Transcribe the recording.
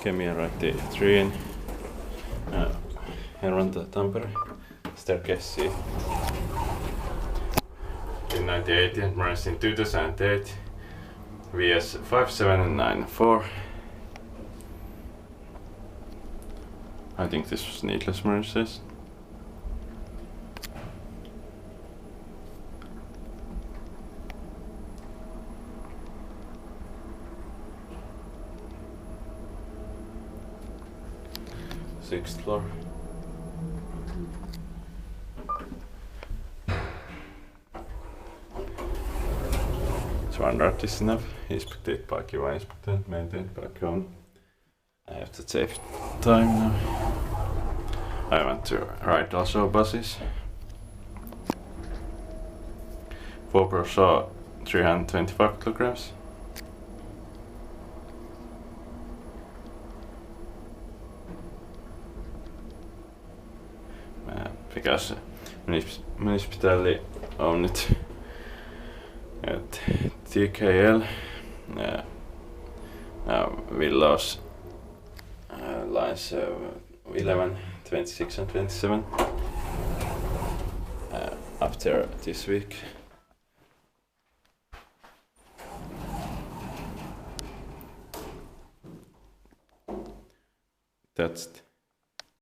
Kemianraitti 3 Hervanta Tampere staircase in 98 and merged in 2008 VS 5794. I think this was needless merges. Sixth floor. Standard is enough. Inspected by QA inspector, maintained by Kone. I have to save time now. I want to ride also buses. 4 per saw, 325 kilograms. Because municipality owned it at TKL. Now we lost lines 11, 26 and 27 after this week. That's